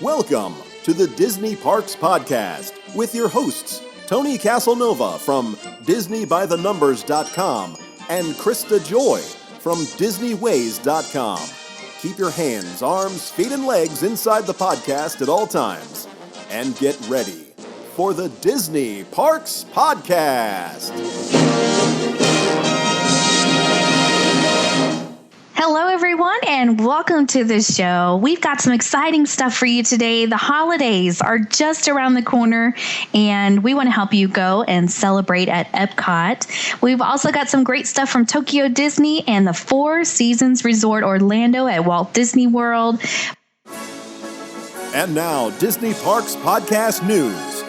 Welcome to the Disney Parks Podcast with your hosts, Tony Casanova from DisneyByTheNumbers.com and Krista Joy from DisneyWays.com. Keep your hands, arms, feet, and legs inside the podcast at all times. And get ready for the Disney Parks Podcast. Hello, everyone, and welcome to the show. We've got some exciting stuff for you today. The holidays are just around the corner, and we want to help you go and celebrate at Epcot. We've also got some great stuff from Tokyo Disney and the Four Seasons Resort Orlando at Walt Disney World. And now, Disney Parks Podcast News.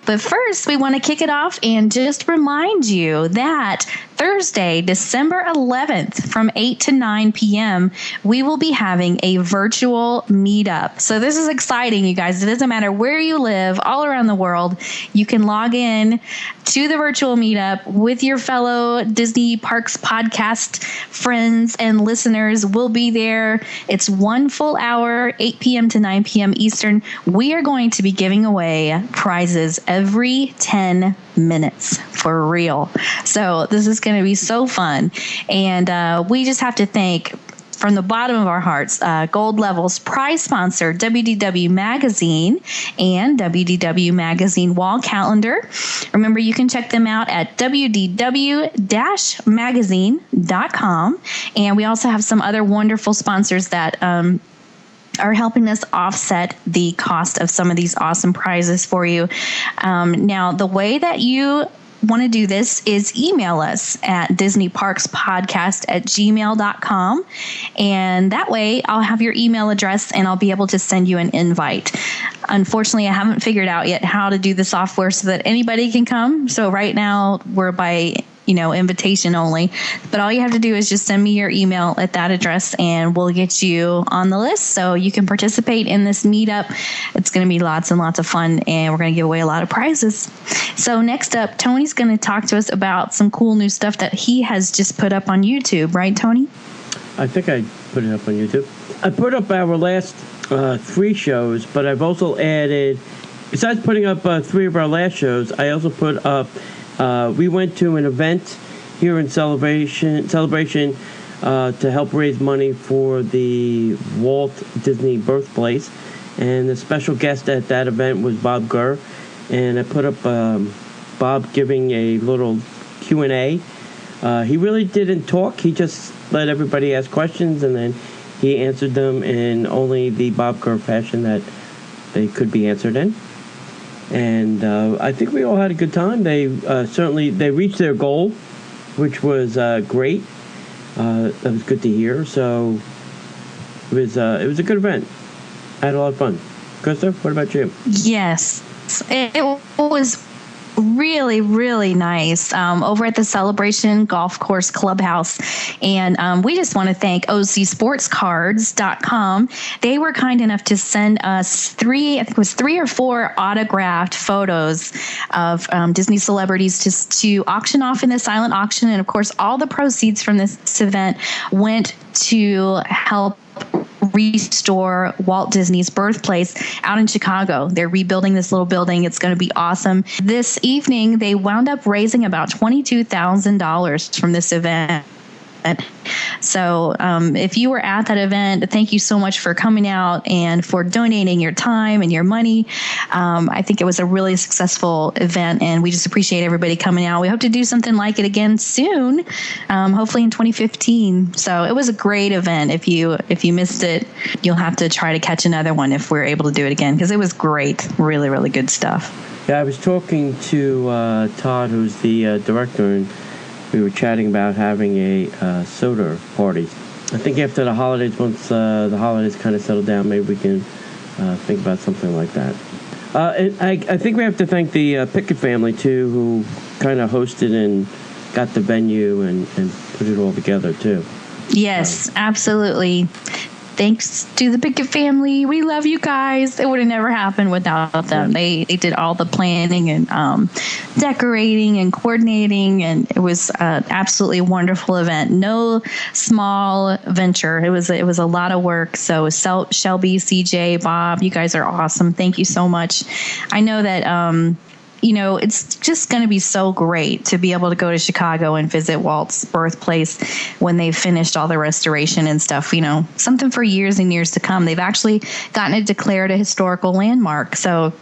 But first, we want to kick it off and just remind you that Thursday, December 11th from 8 to 9 p.m., we will be having a virtual meetup. So this is exciting, you guys. It doesn't matter where you live, all around the world, you can log in to the virtual meetup with your fellow Disney Parks podcast friends and listeners. We'll be there. It's 1 full hour, 8 p.m. to 9 p.m. Eastern. We are going to be giving away prizes every 10 minutes for real. So this is going to be so fun. And we just have to thank, from the bottom of our hearts, Gold Level's prize sponsor, WDW Magazine and WDW Magazine Wall Calendar. Remember, you can check them out at wdw-magazine.com. And we also have some other wonderful sponsors that are helping us offset the cost of some of these awesome prizes for you. Now, the way that you want to do this is email us at disneyparkspodcast@gmail.com. And that way I'll have your email address and I'll be able to send you an invite. Unfortunately, I haven't figured out yet how to do the software so that anybody can come. So right now we're by invitation only. But all you have to do is just send me your email at that address and we'll get you on the list so you can participate in this meetup. It's going to be lots and lots of fun, and we're going to give away a lot of prizes. So next up, Tony's going to talk to us about some cool new stuff that he has just put up on YouTube. Right, Tony? I think I put it up on YouTube. I put up our last 3 shows, but I've also added, besides putting up 3 of our last shows, I also put up we went to an event here in Celebration to help raise money for the Walt Disney birthplace. And the special guest at that event was Bob Gurr. And I put up Bob giving a little Q&A. He really didn't talk. He just let everybody ask questions, and then he answered them in only the Bob Gurr fashion that they could be answered in. And I think we all had a good time. They reached their goal, which was great. That was good to hear. So it was a good event. I had a lot of fun. Krista, what about you? Yes, it was really, really nice over at the Celebration Golf Course Clubhouse. And we just want to thank OCSportscards.com. They were kind enough to send us 3 or 4 autographed photos of Disney celebrities to auction off in the silent auction. And of course, all the proceeds from this event went to help restore Walt Disney's birthplace out in Chicago. They're rebuilding this little building. It's going to be awesome. This evening, they wound up raising about $22,000 from this event. So if you were at that event, thank you so much for coming out and for donating your time and your money. I think it was a really successful event, and we just appreciate everybody coming out. We hope to do something like it again soon, hopefully in 2015. So it was a great event. If you missed it, you'll have to try to catch another one if we're able to do it again, because it was great. Really, really good stuff. Yeah, I was talking to Todd, who's the director, and we were chatting about having a soda party. I think after the holidays, once the holidays kind of settle down, maybe we can think about something like that. And I think we have to thank the Pickett family, too, who kind of hosted and got the venue and put it all together, too. Yes, absolutely. thanks to the Pickett family. We love you guys. It would have never happened without them. They did all the planning and decorating and coordinating, and it was an absolutely wonderful event. No small venture. It was a lot of work. So Shelby, CJ, Bob, you guys are awesome. Thank you so much. I know that it's just going to be so great to be able to go to Chicago and visit Walt's birthplace when they've finished all the restoration and stuff, something for years and years to come. They've actually gotten it declared a historical landmark. So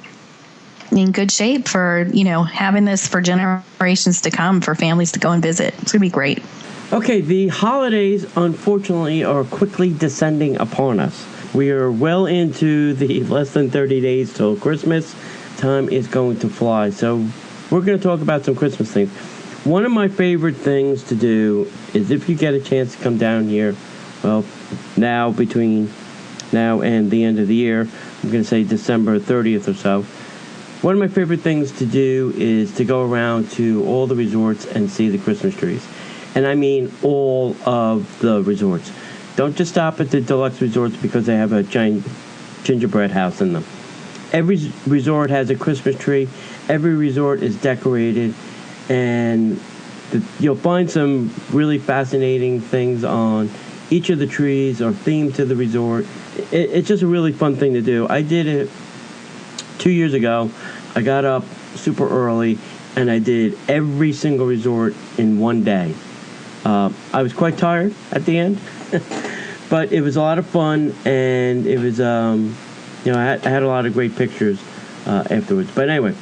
in good shape for, having this for generations to come, for families to go and visit. It's going to be great. Okay, the holidays, unfortunately, are quickly descending upon us. We are well into the less than 30 days till Christmas. Time is going to fly. So we're going to talk about some Christmas things. One of my favorite things to do is, if you get a chance to come down here, well, now between now and the end of the year, I'm going to say December 30th or so. One of my favorite things to do is to go around to all the resorts and see the Christmas trees. And I mean all of the resorts. Don't just stop at the deluxe resorts because they have a giant gingerbread house in them. Every resort has a Christmas tree. Every resort is decorated. And you'll find some really fascinating things on each of the trees or themed to the resort. It's just a really fun thing to do. I did it 2 years ago. I got up super early and I did every single resort in one day. I was quite tired at the end, but it was a lot of fun, and it was, I had a lot of great pictures afterwards. But anyway,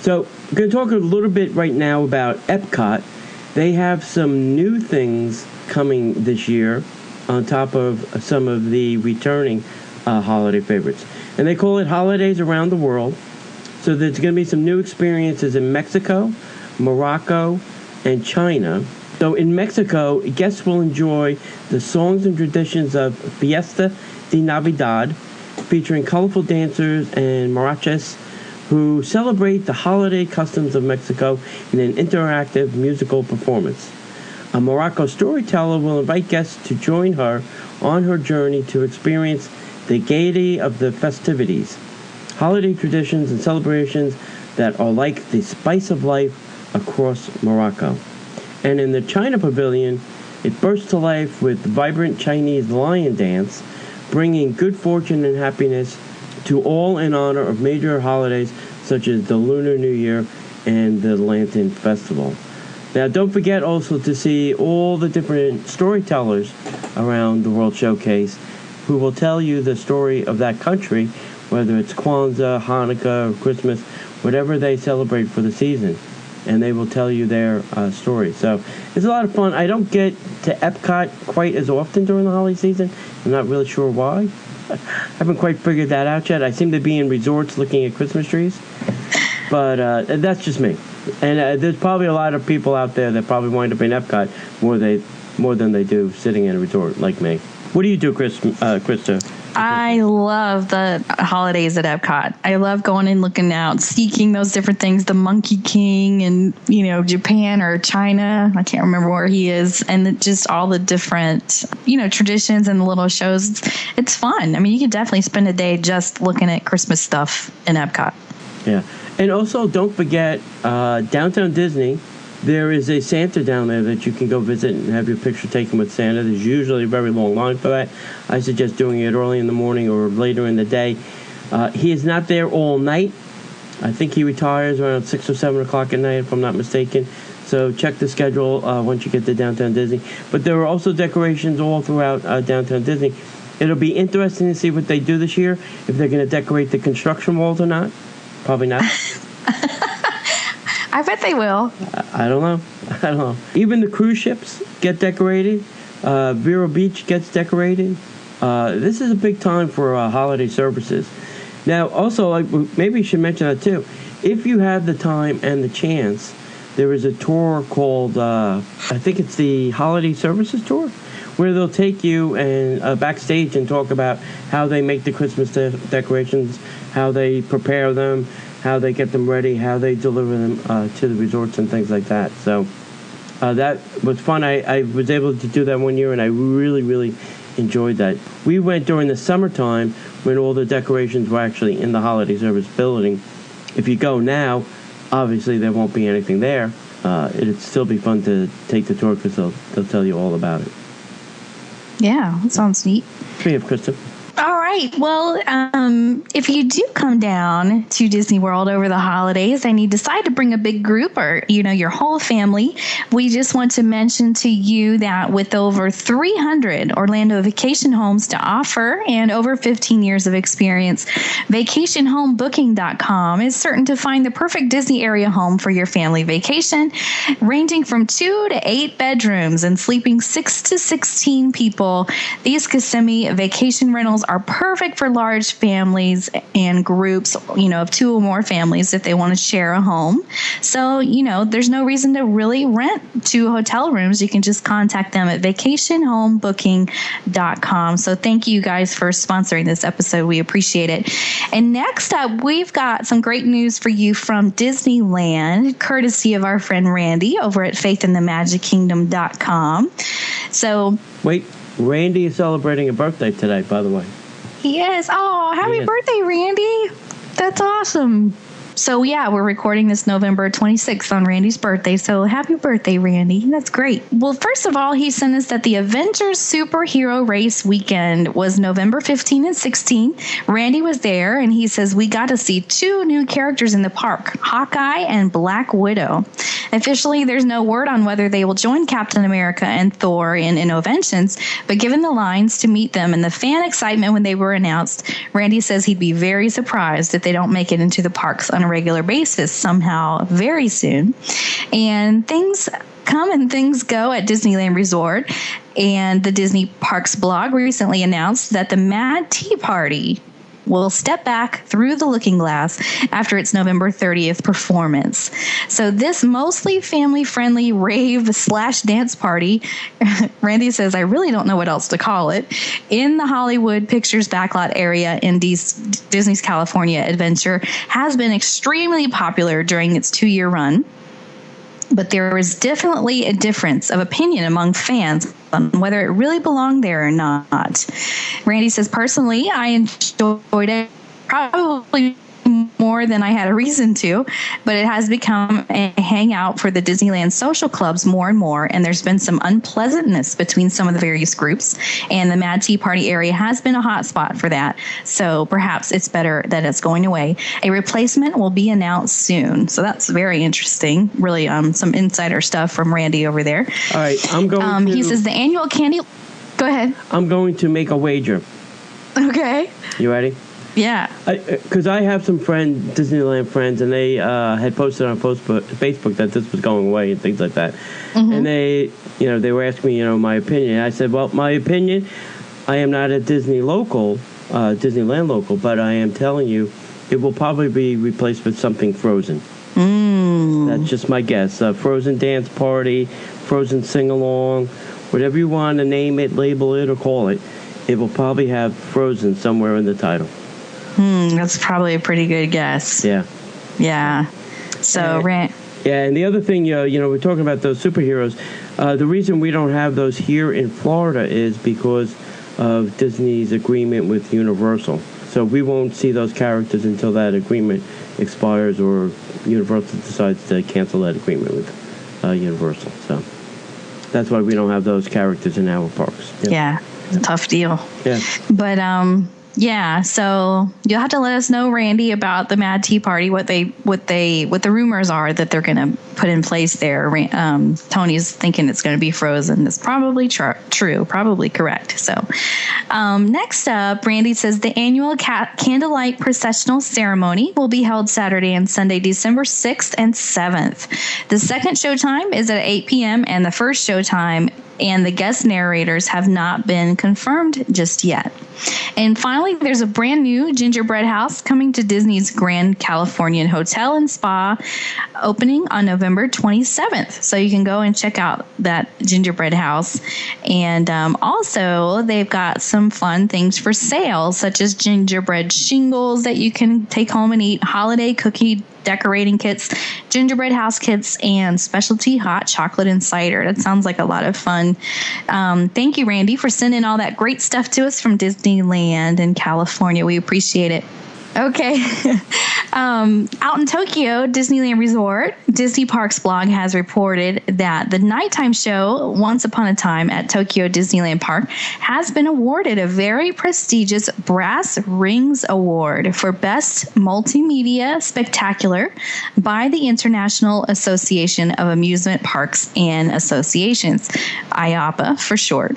so I'm going to talk a little bit right now about Epcot. They have some new things coming this year on top of some of the returning holiday favorites. And they call it Holidays Around the World. So there's going to be some new experiences in Mexico, Morocco, and China. So in Mexico, guests will enjoy the songs and traditions of Fiesta de Navidad, featuring colorful dancers and mariachis who celebrate the holiday customs of Mexico in an interactive musical performance. A Morocco storyteller will invite guests to join her on her journey to experience the gaiety of the festivities, holiday traditions and celebrations that are like the spice of life across Morocco. And in the China Pavilion, it bursts to life with vibrant Chinese lion dance, bringing good fortune and happiness to all in honor of major holidays such as the Lunar New Year and the Lantern Festival. Now, don't forget also to see all the different storytellers around the World Showcase who will tell you the story of that country, whether it's Kwanzaa, Hanukkah, or Christmas, whatever they celebrate for the season. And they will tell you their story. So it's a lot of fun. I don't get to Epcot quite as often during the holiday season. I'm not really sure why. I haven't quite figured that out yet. I seem to be in resorts looking at Christmas trees. But that's just me. And there's probably a lot of people out there that probably wind up in Epcot more than they do sitting in a resort like me. What do you do, Krista? I love the holidays at Epcot. I love going and looking out, seeking those different things, the Monkey King and, Japan or China. I can't remember where he is. And just all the different, traditions and the little shows. It's fun. I mean, you could definitely spend a day just looking at Christmas stuff in Epcot. Yeah. And also, don't forget, Downtown Disney, there is a Santa down there that you can go visit and have your picture taken with Santa. There's usually a very long line for that. I suggest doing it early in the morning or later in the day. He is not there all night. I think he retires around 6 or 7 o'clock at night, if I'm not mistaken. So check the schedule once you get to Downtown Disney. But there are also decorations all throughout Downtown Disney. It'll be interesting to see what they do this year, if they're going to decorate the construction walls or not. Probably not. I bet they will. I don't know. Even the cruise ships get decorated. Vero Beach gets decorated. This is a big time for holiday services. Now, also, maybe you should mention that too. If you have the time and the chance, there is a tour called, I think it's the Holiday Services Tour, where they'll take you and backstage and talk about how they make the Christmas decorations, how they prepare them, how they get them ready, how they deliver them to the resorts and things like that. So that was fun. I was able to do that one year, and I really, really enjoyed that. We went during the summertime when all the decorations were actually in the holiday service building. If you go now, obviously there won't be anything there. It'd still be fun to take the tour because they'll tell you all about it. Yeah, that sounds neat. We have Krista. All right. Well, if you do come down to Disney World over the holidays and you decide to bring a big group or, your whole family, we just want to mention to you that with over 300 Orlando vacation homes to offer and over 15 years of experience, vacationhomebooking.com is certain to find the perfect Disney area home for your family vacation, ranging from 2 to 8 bedrooms and sleeping 6 to 16 people. These Kissimmee vacation rentals are perfect for large families and groups, of 2 or more families if they want to share a home. So, there's no reason to really rent 2 hotel rooms. You can just contact them at vacationhomebooking.com. So thank you guys for sponsoring this episode. We appreciate it. And next up, we've got some great news for you from Disneyland, courtesy of our friend Randy over at faithinthemagickingdom.com. So wait. Randy is celebrating a birthday today, by the way. He is. Oh, happy birthday, Randy. That's awesome. So, yeah, we're recording this November 26th on Randy's birthday. So, happy birthday, Randy. That's great. Well, first of all, he sent us that the Avengers Superhero Race weekend was November 15 and 16. Randy was there, and he says, we got to see 2 new characters in the park, Hawkeye and Black Widow. Officially, there's no word on whether they will join Captain America and Thor in Innoventions, but given the lines to meet them and the fan excitement when they were announced, Randy says he'd be very surprised if they don't make it into the parks on a regular basis somehow very soon. And things come and things go at Disneyland Resort. And the Disney Parks blog recently announced that the Mad Tea Party will step back through the looking glass after its November 30th performance. So this mostly family-friendly rave/dance party, Randy says, I really don't know what else to call it, in the Hollywood Pictures backlot area in Disney's California Adventure has been extremely popular during its 2-year run. But there is definitely a difference of opinion among fans on whether it really belonged there or not. Randy says, personally, I enjoyed it probably more than I had a reason to, but it has become a hangout for the Disneyland social clubs more and more, and there's been some unpleasantness between some of the various groups, and the Mad Tea Party area has been a hot spot for that, so perhaps it's better that it's going away. A replacement will be announced soon, so that's very interesting. Really, some insider stuff from Randy over there. All right, I'm going to... He says the annual candy... Go ahead. I'm going to make a wager. Okay. You ready? Yeah. Because I have some Disneyland friends, and they had posted on Facebook that this was going away and things like that. Mm-hmm. And they were asking me, my opinion. I said, well, my opinion, I am not a Disneyland local, but I am telling you, it will probably be replaced with something Frozen. That's just my guess. Frozen dance party, Frozen sing-along, whatever you want to name it, label it, or call it, it will probably have Frozen somewhere in the title. That's probably a pretty good guess. Yeah. So, yeah, and the other thing, we're talking about those superheroes. The reason we don't have those here in Florida is because of Disney's agreement with Universal. So we won't see those characters until that agreement expires or Universal decides to cancel that agreement with Universal. So that's why we don't have those characters in our parks. Yeah, it's a tough deal. Yeah. But, yeah, so you'll have to let us know, Randy, about the Mad Tea Party, what the rumors are that they're going to put in place there. Tony's thinking it's going to be Frozen. It's probably true, probably correct. So next up, Randy says the annual candlelight processional ceremony will be held Saturday and Sunday, December 6th and 7th. The second showtime is at 8 p.m. and the first showtime and the guest narrators have not been confirmed just yet. And finally, there's a brand new gingerbread house coming to Disney's Grand Californian Hotel and Spa, opening on November November 27th. So you can go and check out that gingerbread house. And also, they've got some fun things for sale, such as gingerbread shingles that you can take home and eat, holiday cookie decorating kits, gingerbread house kits, and specialty hot chocolate and cider. That sounds like a lot of fun. Thank you, Randy, for sending all that great stuff to us from Disneyland in California. We appreciate it. Okay. Out in Tokyo Disneyland Resort, Disney Parks blog has reported that the nighttime show Once Upon a Time at Tokyo Disneyland Park has been awarded a very prestigious Brass Rings Award for Best Multimedia Spectacular by the International Association of Amusement Parks and Associations, IAPA for short.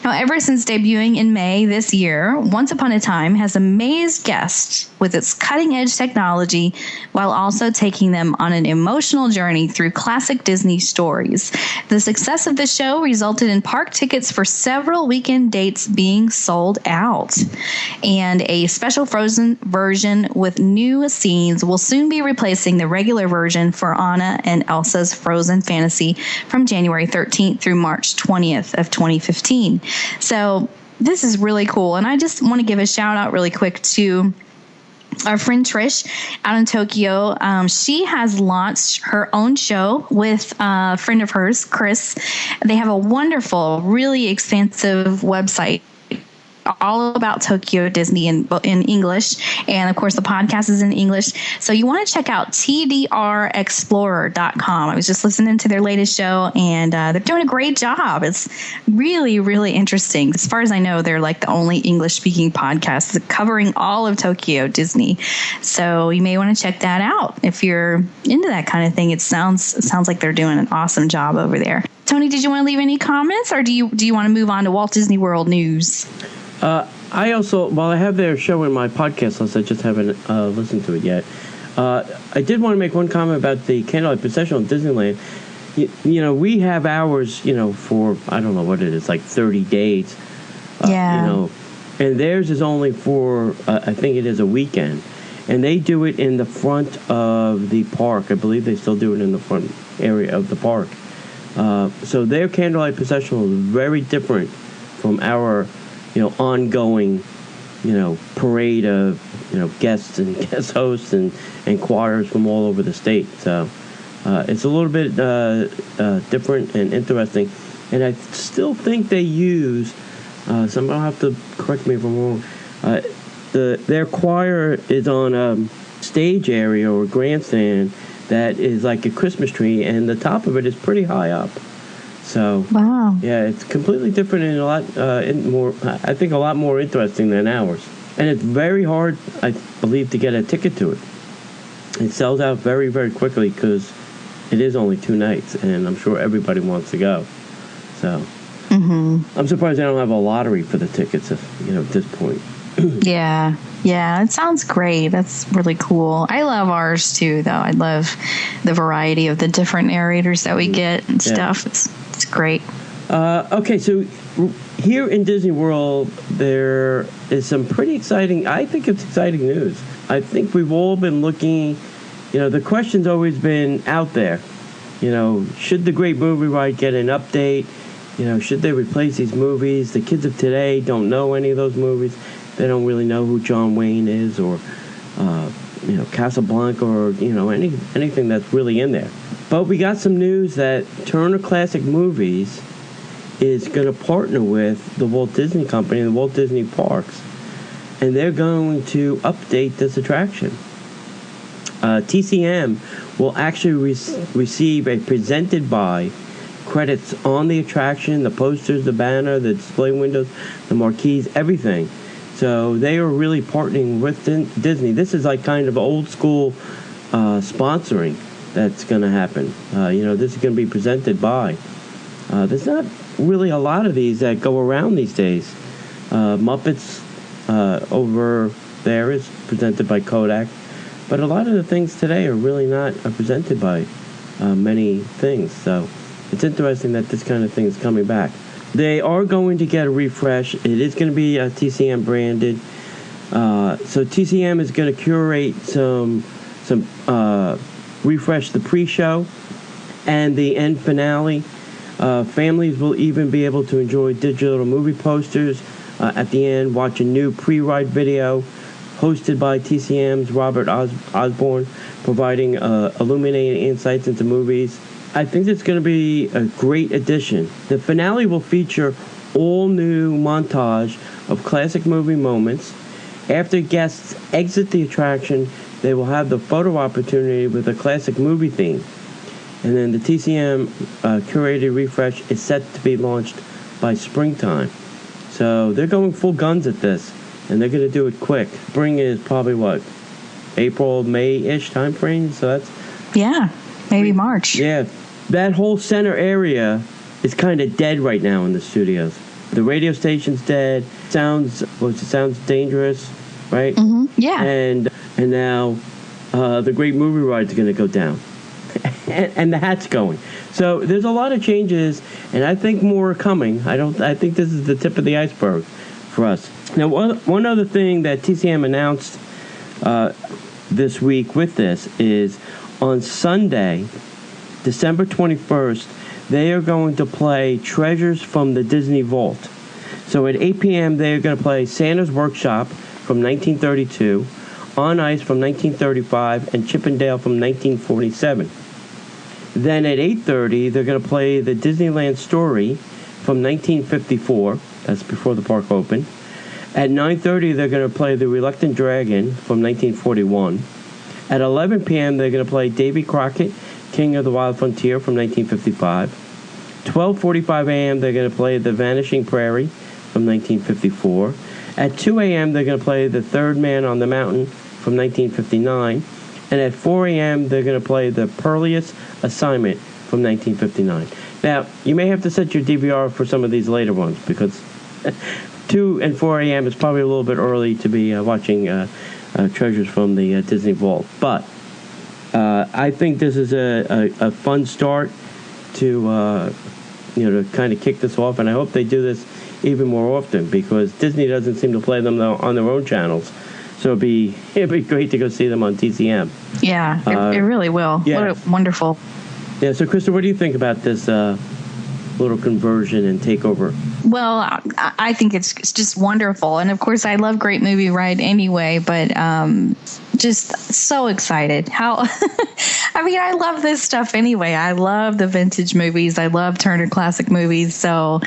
Now, ever since debuting in May this year, Once Upon a Time has amazed guests with its cutting-edge technology while also taking them on an emotional journey through classic Disney stories. The success of the show resulted in park tickets for several weekend dates being sold out. And a special Frozen version with new scenes will soon be replacing the regular version for Anna and Elsa's Frozen Fantasy from January 13th through March 20th of 2015. So this is really cool. And I just want to give a shout out really quick to our friend Trish out in Tokyo. She has launched her own show with a friend of hers, Chris. They have a wonderful, really expansive website all about Tokyo Disney in English. And of course, the podcast is in English. So you want to check out tdrexplorer.com. I was just listening to their latest show, and they're doing a great job. It's really, really interesting. As far as I know, they're like the only English-speaking podcast covering all of Tokyo Disney. So you may want to check that out if you're into that kind of thing. It sounds like they're doing an awesome job over there. Tony, did you want to leave any comments, or do you want to move on to Walt Disney World news? I also, while I have their show in my podcast list, I just haven't listened to it yet. I did want to make one comment about the candlelight procession in Disneyland. You know, we have ours, for, I don't know what it is, like 30 days. Yeah. And theirs is only for, I think it is a weekend. And they do it in the front of the park. I believe they still do it in the front area of the park. So their candlelight procession is very different from our ongoing, parade of, guests and guest hosts and choirs from all over the state. So it's a little bit different and interesting. And I still think they use, somebody will have to correct me if I'm wrong, their choir is on a stage area or grandstand that is like a Christmas tree, and the top of it is pretty high up. So, wow. Yeah, it's completely different and a lot a lot more interesting than ours. And it's very hard, I believe, to get a ticket to it. It sells out very, very quickly because it is only 2 nights, and I'm sure everybody wants to go. So, I'm surprised they don't have a lottery for the tickets, at this point. Yeah, it sounds great. That's really cool. I love ours too, though. I love the variety of the different narrators that we get and stuff. It's great. Okay, so here in Disney World, there is some pretty exciting, I think it's exciting news. I think we've all been looking, the question's always been out there. Should the Great Movie Ride get an update? Should they replace these movies? The kids of today don't know any of those movies. They don't really know who John Wayne is or, Casablanca or, anything that's really in there. But we got some news that Turner Classic Movies is going to partner with the Walt Disney Company and the Walt Disney Parks, and they're going to update this attraction. TCM will actually receive a presented by credits on the attraction, the posters, the banner, the display windows, the marquees, everything. So they are really partnering with Disney. This is like kind of old school sponsoring that's going to happen. This is going to be presented by. There's not really a lot of these that go around these days. Muppets over there is presented by Kodak. But a lot of the things today are really not presented by many things. So it's interesting that this kind of thing is coming back. They are going to get a refresh. It is going to be TCM branded. So TCM is going to curate some refresh the pre-show and the end finale. Families will even be able to enjoy digital movie posters at the end, watch a new pre-ride video hosted by TCM's Robert Osborne, providing illuminating insights into movies. I think it's going to be a great addition. The finale will feature all new montage of classic movie moments. After guests exit the attraction, they will have the photo opportunity with a classic movie theme. And then the TCM curated refresh is set to be launched by springtime. So they're going full guns at this, and they're going to do it quick. Spring is probably, April, May-ish time frame? So that's... Yeah, maybe March. Yeah. That whole center area is kind of dead right now in the studios. The radio station's dead. Sounds dangerous, right? Mm-hmm. Yeah. And now the Great Movie Ride's going to go down. and the hat's going. So there's a lot of changes, and I think more are coming. I think this is the tip of the iceberg for us. Now, one other thing that TCM announced this week with this is on Sunday, December 21st, they are going to play Treasures from the Disney Vault. So at 8 p.m., they're going to play Santa's Workshop from 1932, On Ice from 1935, and Chip and Dale from 1947. Then at 8:30, they're going to play the Disneyland Story from 1954. That's before the park opened. At 9:30, they're going to play The Reluctant Dragon from 1941. At 11 p.m., they're going to play Davy Crockett, King of the Wild Frontier from 1955. 12:45 a.m., they're going to play The Vanishing Prairie from 1954. At 2 a.m., they're going to play The Third Man on the Mountain from 1959. And at 4 a.m., they're going to play The Perilous Assignment from 1959. Now, you may have to set your DVR for some of these later ones, because 2 and 4 a.m. is probably a little bit early to be watching Treasures from the Disney Vault. But I think this is a fun start to to kind of kick this off, and I hope they do this even more often, because Disney doesn't seem to play them on their own channels. So it'd be great to go see them on TCM. Yeah, it really will. Yeah. What a wonderful. Yeah, so Krista, what do you think about this little conversion and takeover? Well, I think it's just wonderful. And of course, I love Great Movie Ride anyway, but just so excited. I love this stuff anyway. I love the vintage movies. I love Turner Classic Movies. So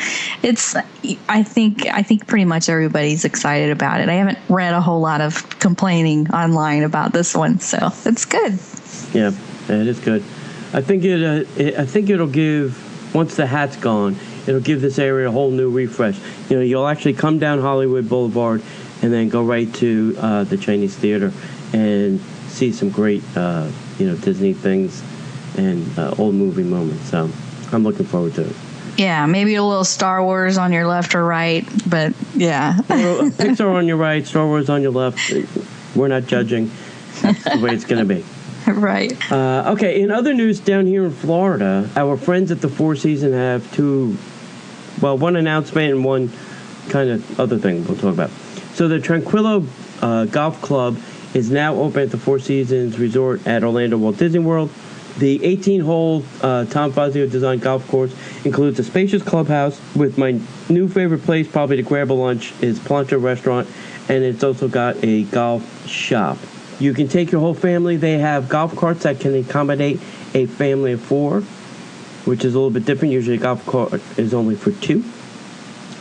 I think pretty much everybody's excited about it. I haven't read a whole lot of complaining online about this one, so it's good. Yeah, it is good. I think it'll give, once the hat's gone, it'll give this area a whole new refresh. You'll actually come down Hollywood Boulevard and then go right to the Chinese Theater and see some great, Disney things and old movie moments. So I'm looking forward to it. Yeah, maybe a little Star Wars on your left or right, but yeah. Pixar on your right, Star Wars on your left. We're not judging. That's the way it's going to be. Right. Okay, in other news down here in Florida, our friends at the Four Seasons have one announcement and one kind of other thing we'll talk about. So the Tranquillo Golf Club is now open at the Four Seasons Resort at Orlando Walt Disney World. The 18-hole Tom Fazio designed golf course includes a spacious clubhouse with my new favorite place probably to grab a lunch is Plancha Restaurant, and it's also got a golf shop. You can take your whole family. They have golf carts that can accommodate a family of 4, which is a little bit different. Usually a golf cart is only for 2.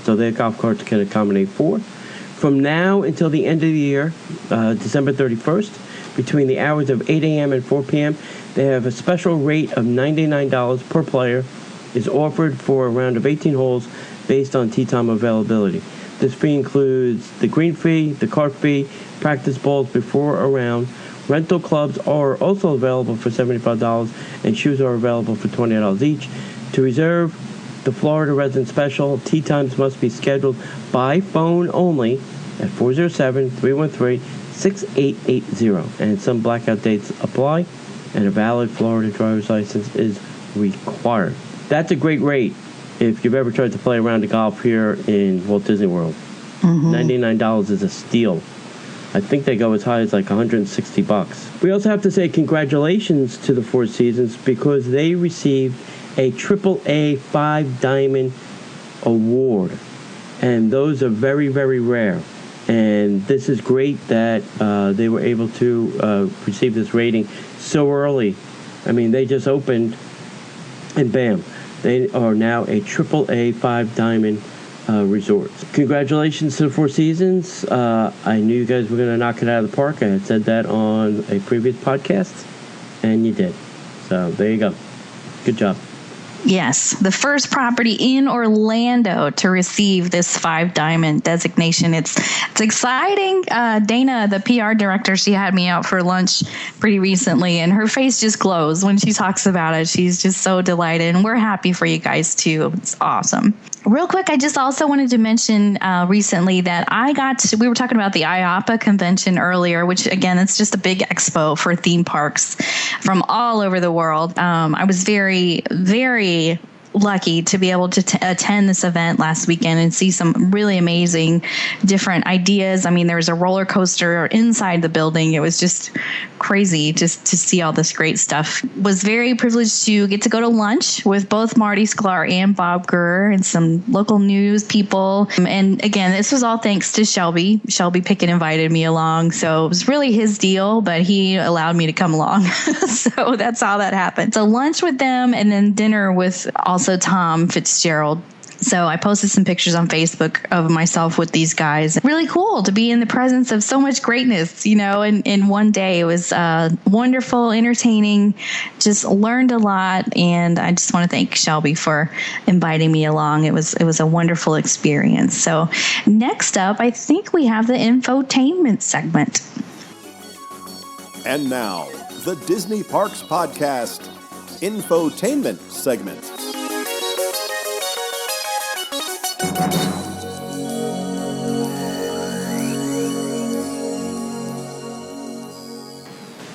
So their golf carts can accommodate 4. From now until the end of the year, December 31st, between the hours of 8 a.m. and 4 p.m., they have a special rate of $99 per player is offered for a round of 18 holes based on tee time availability. This fee includes the green fee, the cart fee, practice balls before a round. Rental clubs are also available for $75, and shoes are available for $20 each. To reserve the Florida Resident Special, tee times must be scheduled by phone only at 407-313-6880. And some blackout dates apply, and a valid Florida driver's license is required. That's a great rate if you've ever tried to play a round of golf here in Walt Disney World. Mm-hmm. $99 is a steal. I think they go as high as like $160. We also have to say congratulations to the Four Seasons because they received a AAA 5-diamond award. And those are very, very rare. And this is great that they were able to receive this rating so early. I mean, they just opened and bam, they are now a AAA 5-diamond resort. Congratulations to the Four Seasons. I knew you guys were going to knock it out of the park. I had said that on a previous podcast, and you did. So there you go. Good job. Yes, the first property in Orlando to receive this 5-diamond designation. It's exciting. Dana, the PR director, she had me out for lunch pretty recently, and her face just glows when she talks about it. She's just so delighted, and we're happy for you guys too. It's awesome. Real quick, I just also wanted to mention recently that we were talking about the IAAPA convention earlier, which again, it's just a big expo for theme parks from all over the world. I was very, very lucky to be able to attend this event last weekend and see some really amazing different ideas. I mean, there was a roller coaster inside the building. It was just crazy just to see all this great stuff. Was very privileged to get to go to lunch with both Marty Sklar and Bob Gurr and some local news people. And again, this was all thanks to Shelby. Shelby Pickett invited me along. So it was really his deal, but he allowed me to come along. So that's how that happened. So lunch with them and then dinner with also Tom Fitzgerald. So I posted some pictures on Facebook of myself with these guys. Really cool to be in the presence of so much greatness, in one day. It was wonderful, entertaining, just learned a lot. And I just want to thank Shelby for inviting me along. It was a wonderful experience. So next up, I think we have the infotainment segment. And now, the Disney Parks Podcast infotainment segment.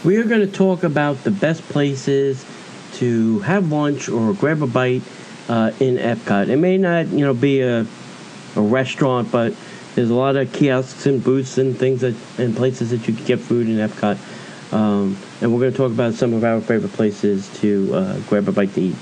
We are going to talk about the best places to have lunch or grab a bite in Epcot. It may not, be a restaurant, but there's a lot of kiosks and booths and things and places that you can get food in Epcot. And we're going to talk about some of our favorite places to grab a bite to eat.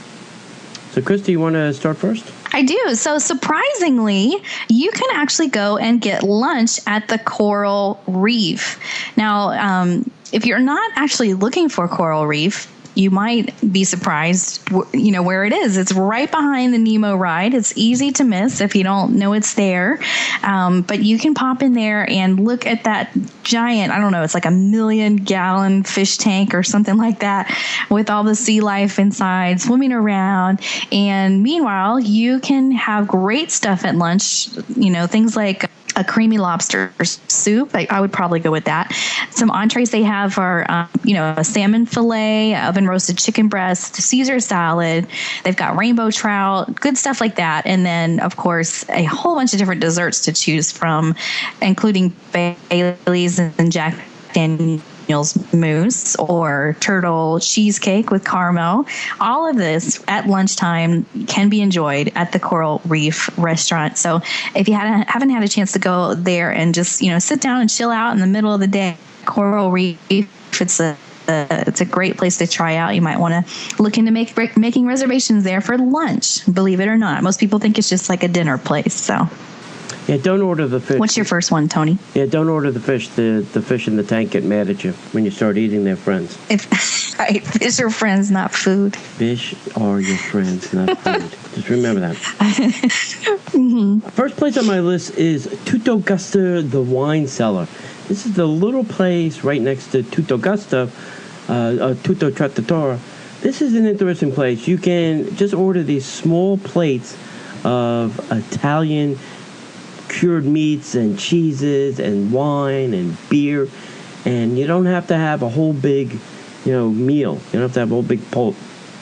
So, Krista, you want to start first? I do. So surprisingly, you can actually go and get lunch at the Coral Reef. Now, if you're not actually looking for Coral Reef, you might be surprised, where it is. It's right behind the Nemo ride. It's easy to miss if you don't know it's there. But you can pop in there and look at that giant, I don't know, it's like 1 million-gallon fish tank or something like that with all the sea life inside swimming around. And meanwhile, you can have great stuff at lunch, things like a creamy lobster soup. I would probably go with that. Some entrees they have are, a salmon fillet, oven roasted chicken breast, Caesar salad. They've got rainbow trout, good stuff like that. And then, of course, a whole bunch of different desserts to choose from, including Bailey's and Jack Daniel's mousse or turtle cheesecake with caramel. All of this at lunchtime can be enjoyed at the Coral Reef restaurant. So if you haven't had a chance to go there and just sit down and chill out in the middle of the day, Coral Reef, it's a great place to try out. You might want to look into making reservations there for lunch. Believe it or not, most people think it's just like a dinner place. So. Yeah, don't order the fish. What's your first one, Tony? Yeah, don't order the fish. The fish in the tank get mad at you when you start eating their friends. Right, fish are friends, not food. Fish are your friends, not food. Just remember that. Mm-hmm. First place on my list is Tuttogusta, the wine cellar. This is the little place right next to Tuttogusta, Tutto Trattoria. This is an interesting place. You can just order these small plates of Italian cured meats and cheeses and wine and beer, and you don't have to have a whole big meal. You don't have to have a whole big bowl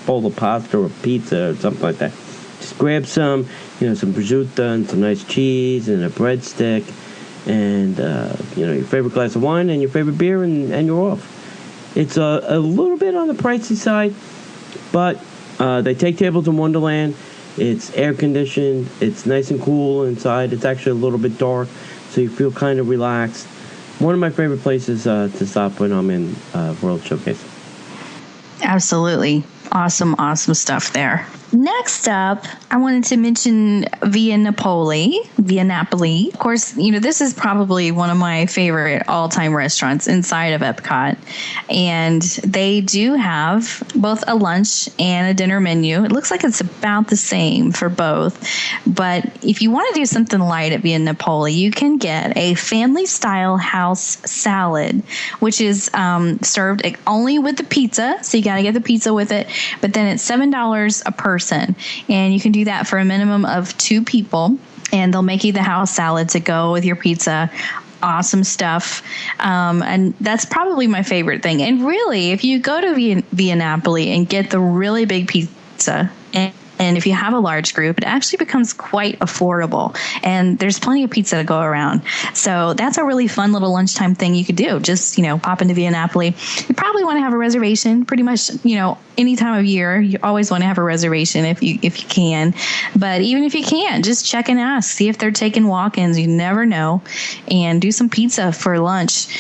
of pasta or pizza or something like that. Just grab some some prosciutto and some nice cheese and a breadstick and your favorite glass of wine and your favorite beer, and you're off. It's a little bit on the pricey side, but they take tables in Wonderland. It's air conditioned. It's nice and cool inside. It's actually a little bit dark, so you feel kind of relaxed. one of my favorite places to stop when I'm in World Showcase. Absolutely. Awesome stuff there. Next up, I wanted to mention Via Napoli. Of course, this is probably one of my favorite all-time restaurants inside of Epcot. And they do have both a lunch and a dinner menu. It looks like it's about the same for both. But if you want to do something light at Via Napoli, you can get a family-style house salad, which is served only with the pizza. So you got to get the pizza with it. But then it's $7 a person. And you can do that for a minimum of 2 people. And they'll make you the house salad to go with your pizza. Awesome stuff. And that's probably my favorite thing. And really, if you go to Via Napoli and get the really big pizza, and if you have a large group, it actually becomes quite affordable. And there's plenty of pizza to go around. So that's a really fun little lunchtime thing you could do. Just, pop into Via Napoli. You probably want to have a reservation pretty much, any time of year. You always want to have a reservation if you can. But even if you can't, just check and ask. See if they're taking walk-ins. You never know. And do some pizza for lunch.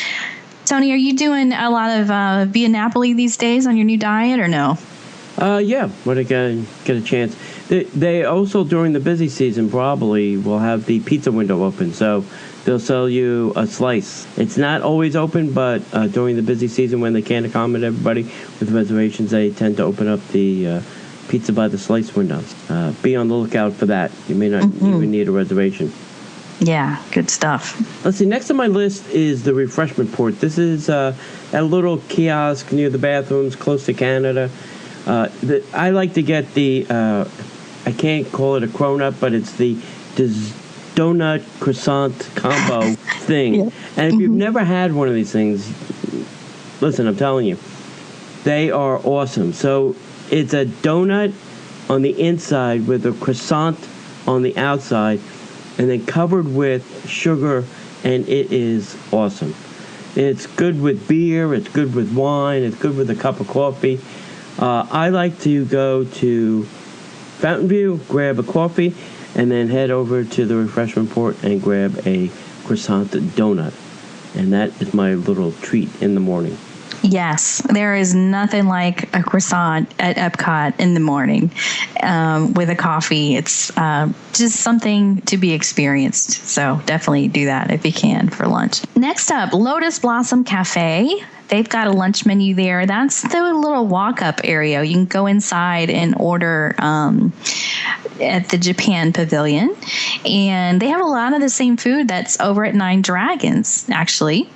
Tony, are you doing a lot of Via Napoli these days on your new diet or no? Yeah, when I get a chance. They also, during the busy season, probably will have the pizza window open. So they'll sell you a slice. It's not always open, but during the busy season when they can't accommodate everybody with reservations, they tend to open up the pizza by the slice windows. Be on the lookout for that. You may not even need a reservation. Yeah, good stuff. Let's see, next on my list is the refreshment port. This is a little kiosk near the bathrooms, close to Canada. I like to get the, I can't call it a cronut, but it's the donut croissant combo thing. Yeah. And if you've never had one of these things, listen, I'm telling you, they are awesome. So it's a donut on the inside with a croissant on the outside, and then covered with sugar, and it is awesome. It's good with beer, it's good with wine, it's good with a cup of coffee. I like to go to Fountain View, grab a coffee, and then head over to the refreshment port and grab a croissant donut. And that is my little treat in the morning. Yes, there is nothing like a croissant at Epcot in the morning with a coffee. It's just something to be experienced. So definitely do that if you can for lunch. Next up, Lotus Blossom Cafe. They've got a lunch menu there. That's the little walk-up area. You can go inside and order at the Japan Pavilion. And they have a lot of the same food that's over at Nine Dragons, actually.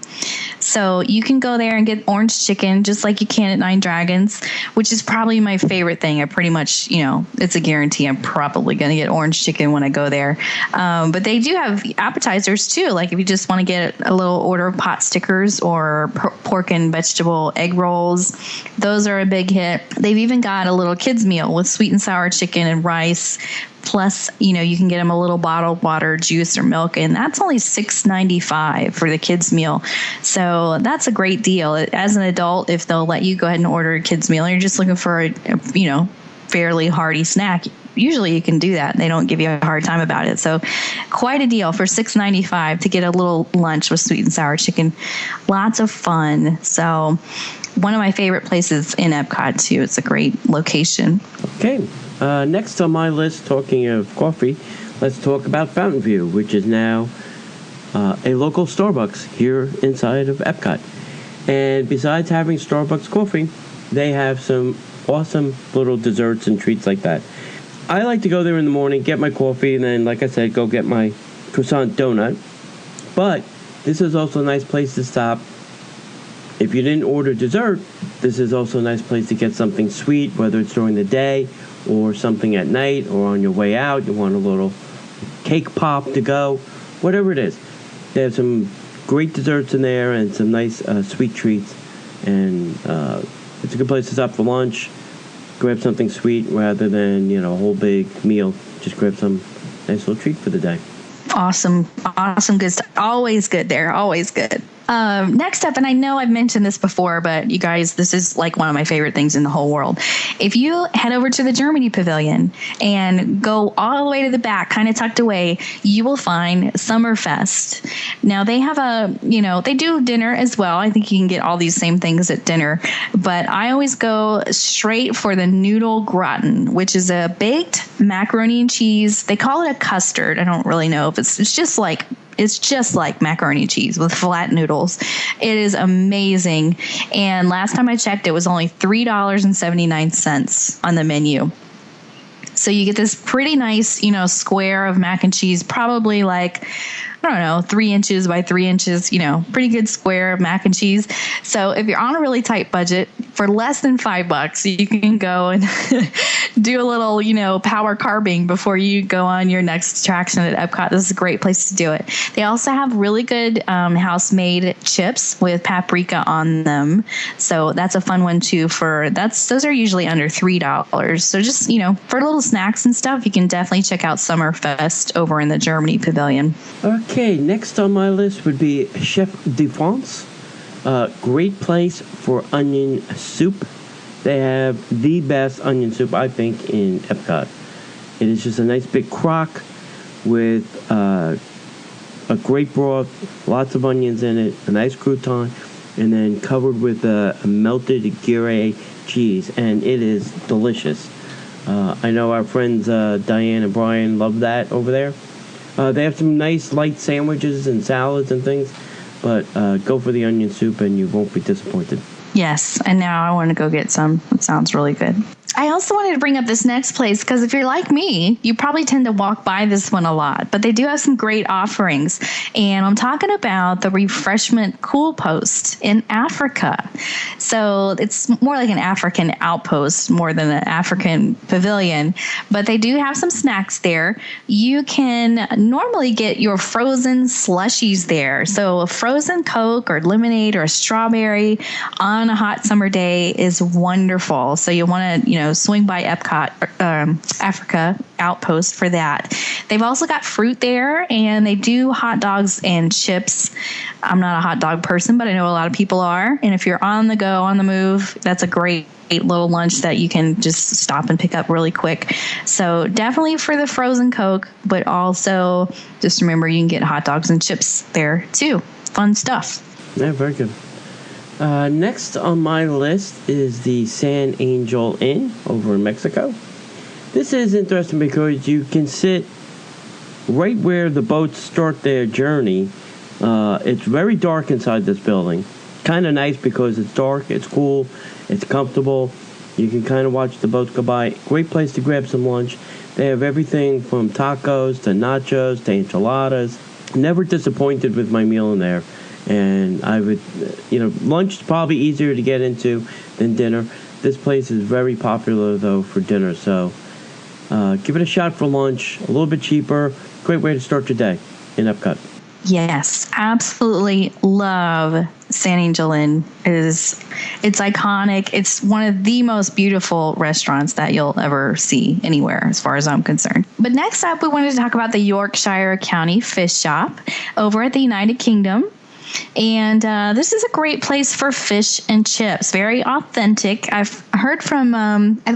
So you can go there and get orange chicken just like you can at Nine Dragons, which is probably my favorite thing. I pretty much, it's a guarantee I'm probably going to get orange chicken when I go there. But they do have appetizers too. Like if you just want to get a little order of pot stickers or pork and vegetable egg rolls, those are a big hit. They've even got a little kids meal with sweet and sour chicken and rice. Plus, you can get them a little bottled water, juice, or milk, and that's only $6.95 for the kids' meal. So that's a great deal. As an adult, if they'll let you go ahead and order a kids' meal, and you're just looking for a fairly hearty snack, usually you can do that. They don't give you a hard time about it. So quite a deal for $6.95 to get a little lunch with sweet and sour chicken. Lots of fun. So one of my favorite places in Epcot, too. It's a great location. Okay. Next on my list, talking of coffee, let's talk about Fountain View, which is now a local Starbucks here inside of Epcot. And besides having Starbucks coffee, they have some awesome little desserts and treats like that. I like to go there in the morning, get my coffee, and then, like I said, go get my croissant donut. But this is also a nice place to stop. If you didn't order dessert, this is also a nice place to get something sweet, whether it's during the day or something at night or on your way out. You want a little cake pop to go, whatever it is. They have some great desserts in there and some nice sweet treats. And it's a good place to stop for lunch. Grab something sweet rather than, a whole big meal. Just grab some nice little treat for the day. Awesome good stuff. Always good there. Always good. Next up, and I know I've mentioned this before, but you guys, this is like one of my favorite things in the whole world. If you head over to the Germany Pavilion and go all the way to the back, kind of tucked away, you will find Summerfest. Now they have they do dinner as well. I think you can get all these same things at dinner, but I always go straight for the noodle gratin, which is a baked macaroni and cheese. They call it a custard. I don't really know if it's just like macaroni and cheese with flat noodles. It is amazing. And last time I checked, it was only $3.79 on the menu. So you get this pretty nice, square of mac and cheese, probably like, 3 inches by 3 inches, pretty good square of mac and cheese. So if you're on a really tight budget, for less than $5, you can go and do a little, power carving before you go on your next attraction at Epcot. This is a great place to do it. They also have really good house-made chips with paprika on them. So that's a fun one too. Those are usually under $3. So just, for little snacks and stuff, you can definitely check out Summerfest over in the Germany Pavilion. Okay, next on my list would be Chef de France. Great place for onion soup. They have the best onion soup, I think, in Epcot. It is just a nice big crock with a great broth, lots of onions in it, a nice crouton, and then covered with a melted Gruyere cheese, and it is delicious. I know our friends Diane and Brian love that over there. They have some nice light sandwiches and salads and things, but go for the onion soup and you won't be disappointed. Yes, and now I want to go get some. It sounds really good. I also wanted to bring up this next place because if you're like me, you probably tend to walk by this one a lot, but they do have some great offerings. And I'm talking about the Refreshment Cool Post in Africa. So it's more like an African outpost more than an African pavilion, but they do have some snacks there. You can normally get your frozen slushies there. So a frozen Coke or lemonade or a strawberry on a hot summer day is wonderful. So you want to, swing by Epcot, Africa Outpost for that. They've also got fruit there, and they do hot dogs and chips. I'm not a hot dog person, but I know a lot of people are. And if you're on the go, on the move, that's a great little lunch that you can just stop and pick up really quick. So definitely for the frozen Coke, but also just remember you can get hot dogs and chips there too. Fun stuff. Yeah, very good. Next on my list is the San Angel Inn over in Mexico. This is interesting because you can sit right where the boats start their journey. It's very dark inside this building. Kind of nice because it's dark, it's cool, it's comfortable. You can kind of watch the boats go by. Great place to grab some lunch. They have everything from tacos to nachos to enchiladas. Never disappointed with my meal in there. And I would, lunch is probably easier to get into than dinner. This place is very popular, though, for dinner. So give it a shot for lunch. A little bit cheaper. Great way to start your day in Epcot. Yes, absolutely love San Angel Inn. It's iconic. It's one of the most beautiful restaurants that you'll ever see anywhere, as far as I'm concerned. But next up, we wanted to talk about the Yorkshire County Fish Shop over at the United Kingdom. And this is a great place for fish and chips. Very authentic. I've heard from,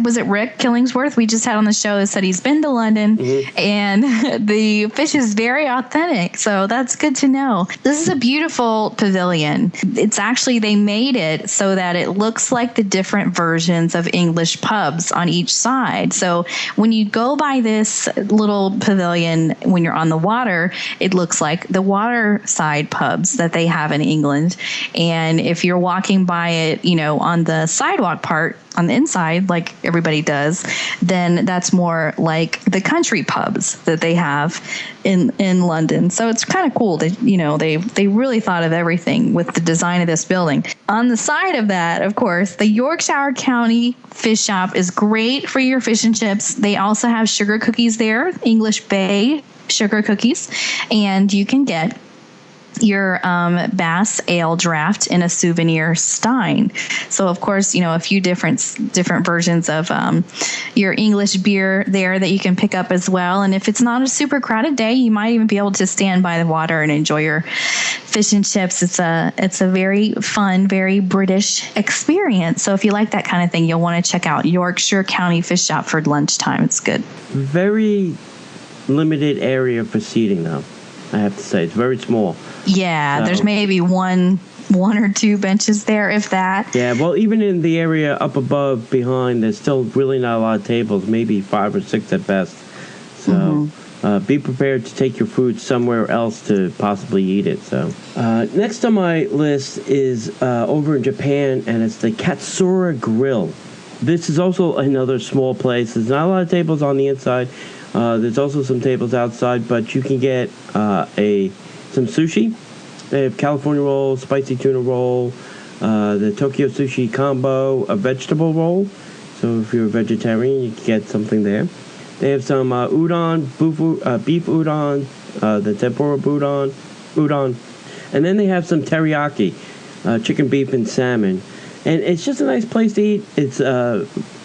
was it Rick Killingsworth? We just had on the show that said he's been to London, and the fish is very authentic. So that's good to know. This is a beautiful pavilion. It's actually, they made it so that it looks like the different versions of English pubs on each side. So when you go by this little pavilion, when you're on the water, it looks like the waterside pubs that they have in England. And if you're walking by it, on the sidewalk part, on the inside, like everybody does, then that's more like the country pubs that they have in London. So it's kind of cool that, they really thought of everything with the design of this building. On the side of that, of course, the Yorkshire County Fish Shop is great for your fish and chips. They also have sugar cookies there, English Bay sugar cookies, and you can get your Bass Ale draft in a souvenir stein. So of course, a few different versions of your English beer there that you can pick up as well. And if it's not a super crowded day, you might even be able to stand by the water and enjoy your fish and chips. It's a very fun, very British experience. So if you like that kind of thing, you'll want to check out Yorkshire County Fish Shop for lunchtime. It's good. Very limited area for seating, though. I have to say, it's very small. Yeah, there's maybe one or two benches there, if that. Yeah, well, even in the area up above, behind, there's still really not a lot of tables, maybe 5 or 6 at best. So be prepared to take your food somewhere else to possibly eat it. So next on my list is over in Japan, and it's the Katsura Grill. This is also another small place. There's not a lot of tables on the inside. There's also some tables outside, but you can get some sushi. They have California roll, spicy tuna roll, the Tokyo sushi combo, a vegetable roll. So if you're a vegetarian, you can get something there. They have some udon, beef udon, the tempura udon, and then they have some teriyaki, chicken, beef, and salmon. And it's just a nice place to eat. It's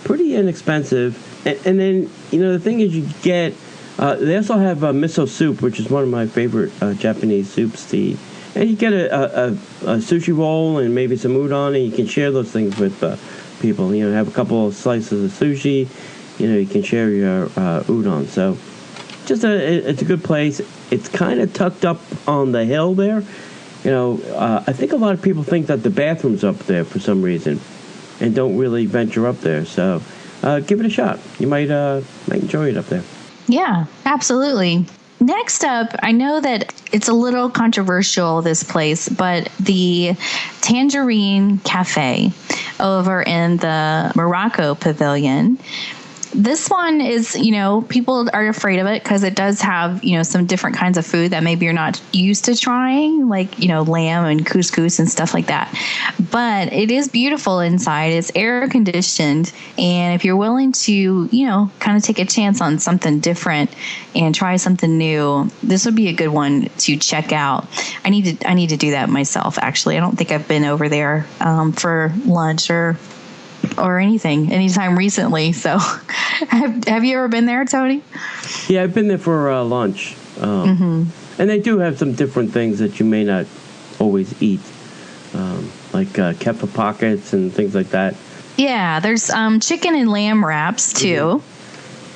pretty inexpensive. And then, the thing is, you get, they also have miso soup, which is one of my favorite Japanese soups to eat. And you get a sushi roll and maybe some udon, and you can share those things with people. Have a couple of slices of sushi. You can share your udon. So it's a good place. It's kind of tucked up on the hill there. I think a lot of people think that the bathroom's up there for some reason and don't really venture up there. So give it a shot. You might enjoy it up there. Yeah, absolutely. Next up, I know that it's a little controversial, this place, but the Tangerine Cafe over in the Morocco Pavilion. This one is, people are afraid of it because it does have, some different kinds of food that maybe you're not used to trying, like, lamb and couscous and stuff like that. But it is beautiful inside. It's air conditioned. And if you're willing to, kind of take a chance on something different and try something new, this would be a good one to check out. I need to do that myself, actually. I don't think I've been over there for lunch or anytime recently. So have you ever been there, Tony? Yeah, I've been there for lunch. And they do have some different things that you may not always eat, like kefir pockets and things like that. Yeah, there's chicken and lamb wraps too.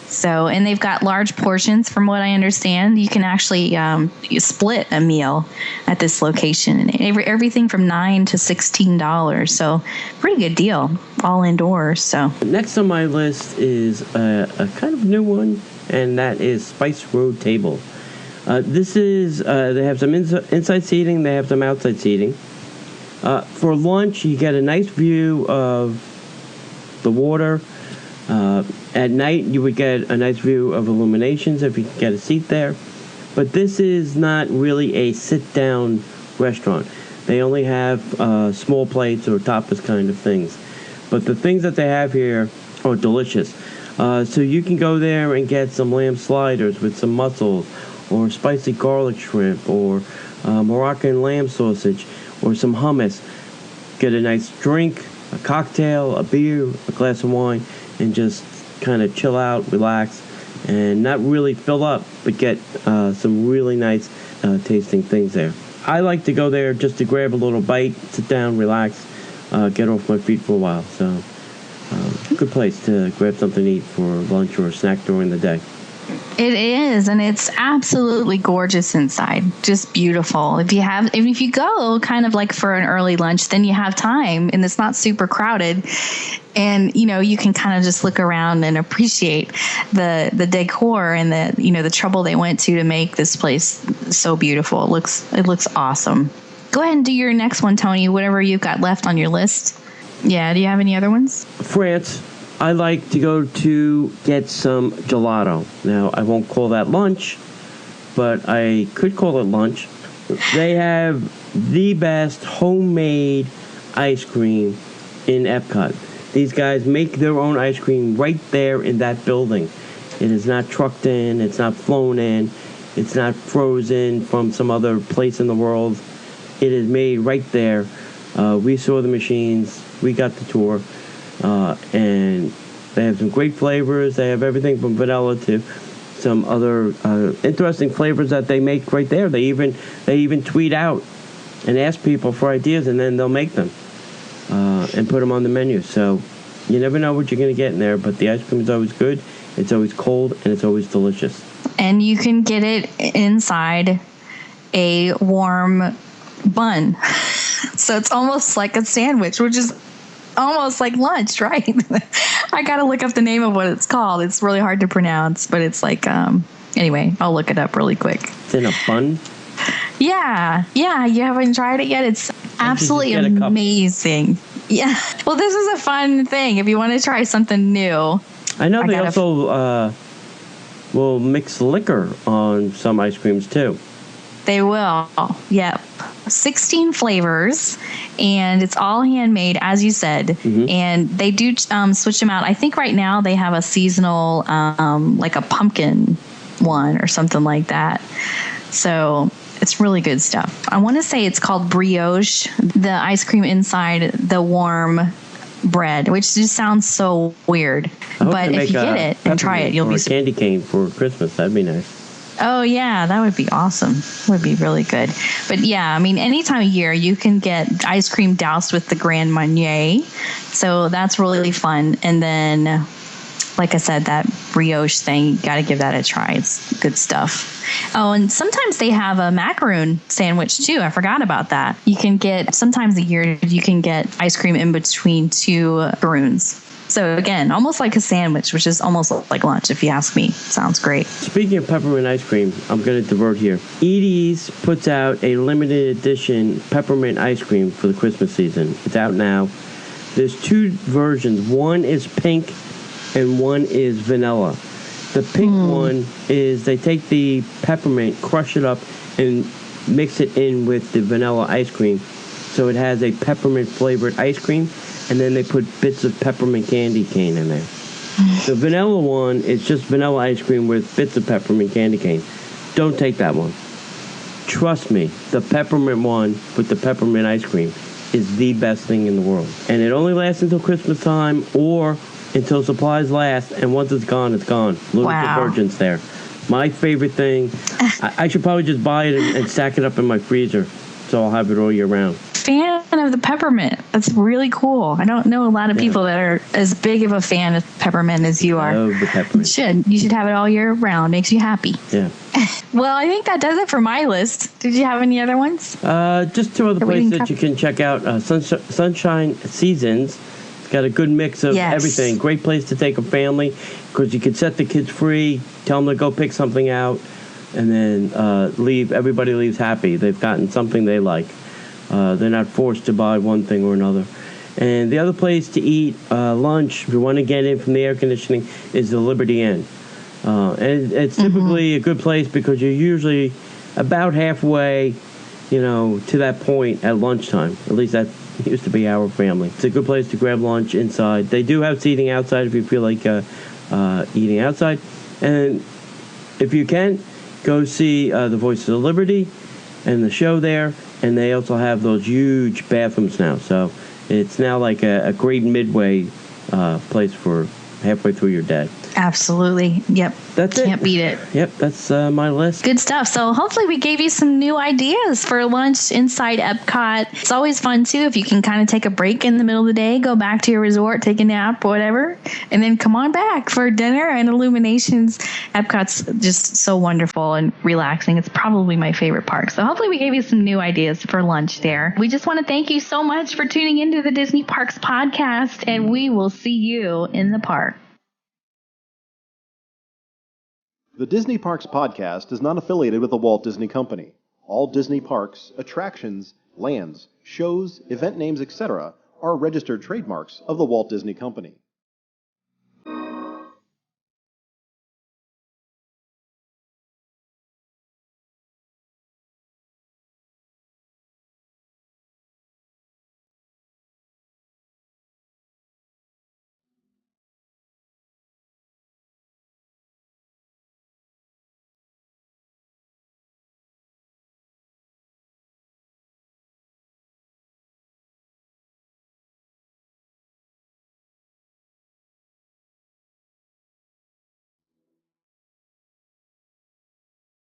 So, and they've got large portions. From what I understand, you can actually split a meal at this location, and everything from $9 to $16. So, pretty good deal, all indoors. So, next on my list is a kind of new one, and that is Spice Road Table. This is they have some inside seating, they have some outside seating. For lunch, you get a nice view of the water. At night, you would get a nice view of illuminations if you could get a seat there. But this is not really a sit-down restaurant. They only have small plates or tapas kind of things. But the things that they have here are delicious. So you can go there and get some lamb sliders with some mussels, or spicy garlic shrimp, or Moroccan lamb sausage, or some hummus. Get a nice drink, a cocktail, a beer, a glass of wine, and just kind of chill out, relax, and not really fill up, but get some really nice tasting things there. I like to go there just to grab a little bite, sit down, relax, get off my feet for a while. So, good place to grab something to eat for lunch or a snack during the day. It is, and it's absolutely gorgeous inside. Just beautiful. If you go kind of like for an early lunch, then you have time and it's not super crowded. And, you can kind of just look around and appreciate the decor and the trouble they went to make this place so beautiful. It looks awesome. Go ahead and do your next one, Tony, whatever you've got left on your list. Yeah. Do you have any other ones? France. I like to go to get some gelato. Now, I won't call that lunch, but I could call it lunch. They have the best homemade ice cream in Epcot. These guys make their own ice cream right there in that building. It is not trucked in. It's not flown in. It's not frozen from some other place in the world. It is made right there. We saw the machines. We got the tour. And they have some great flavors. They have everything from vanilla to some other interesting flavors that they make right there. They even tweet out and ask people for ideas, and then they'll make them and put them on the menu. So you never know what you're going to get in there, but the ice cream is always good. It's always cold, and it's always delicious. And you can get it inside a warm bun. So it's almost like a sandwich, which is almost like lunch, right? I got to look up the name of what it's called. It's really hard to pronounce, but it's like, anyway, I'll look it up really quick. It's in a bun? Yeah. You haven't tried it yet? It's absolutely amazing. Yeah. Well, this is a fun thing if you want to try something new. I know they also will mix liquor on some ice creams, too. They will. Yep. 16 flavors, and it's all handmade, as you said. Mm-hmm. And they do switch them out. I think right now they have a seasonal, like a pumpkin one or something like that. So it's really good stuff. I want to say it's called brioche, the ice cream inside the warm bread, which just sounds so weird. But if you get it and try it, you'll be... Or a candy cane for Christmas. That'd be nice. Oh, yeah, that would be awesome. Would be really good. But yeah, I mean, any time of year, you can get ice cream doused with the Grand Marnier. So that's really fun. And then, like I said, that brioche thing, you got to give that a try. It's good stuff. Oh, and sometimes they have a macaroon sandwich, too. I forgot about that. You can get, sometimes a year, you can get ice cream in between two macaroons. So again, almost like a sandwich, which is almost like lunch, if you ask me. Sounds great. Speaking of peppermint ice cream, I'm going to divert here. Edie's puts out a limited edition peppermint ice cream for the Christmas season. It's out now. There's two versions. One is pink and one is vanilla. The pink one is they take the peppermint, crush it up, and mix it in with the vanilla ice cream. So it has a peppermint flavored ice cream. And then they put bits of peppermint candy cane in there. The vanilla one is just vanilla ice cream with bits of peppermint candy cane. Don't take that one. Trust me, the peppermint one with the peppermint ice cream is the best thing in the world. And it only lasts until Christmas time or until supplies last. And once it's gone, it's gone. Little detergent's there. My favorite thing, I should probably just buy it and stack it up in my freezer so I'll have it all year round. Fan of the peppermint. That's really cool. I don't know a lot of people that are as big of a fan of peppermint as you are. I love the peppermint. You should have it all year round. Makes you happy. Yeah. Well, I think that does it for my list. Did you have any other ones? Just two other places that you can check out. Sunshine Seasons. It's got a good mix of everything. Great place to take a family because you can set the kids free, tell them to go pick something out, and then leave. Everybody leaves happy. They've gotten something they like. They're not forced to buy one thing or another. And the other place to eat lunch, if you want to get in from the air conditioning, is the Liberty Inn. And it's typically a good place because you're usually about halfway, to that point at lunchtime. At least that used to be our family. It's a good place to grab lunch inside. They do have seating outside if you feel like eating outside. And if you can, go see The Voices of Liberty and the show there. And they also have those huge bathrooms now. So it's now like a great midway place for halfway through your day. Absolutely. Yep. That's it. Can't beat it. Yep, that's my list. Good stuff. So hopefully we gave you some new ideas for lunch inside Epcot. It's always fun, too, if you can kind of take a break in the middle of the day, go back to your resort, take a nap, whatever, and then come on back for dinner and illuminations. Epcot's just so wonderful and relaxing. It's probably my favorite park. So hopefully we gave you some new ideas for lunch there. We just want to thank you so much for tuning into the Disney Parks podcast, and we will see you in the park. The Disney Parks podcast is not affiliated with the Walt Disney Company. All Disney parks, attractions, lands, shows, event names, etc. are registered trademarks of the Walt Disney Company.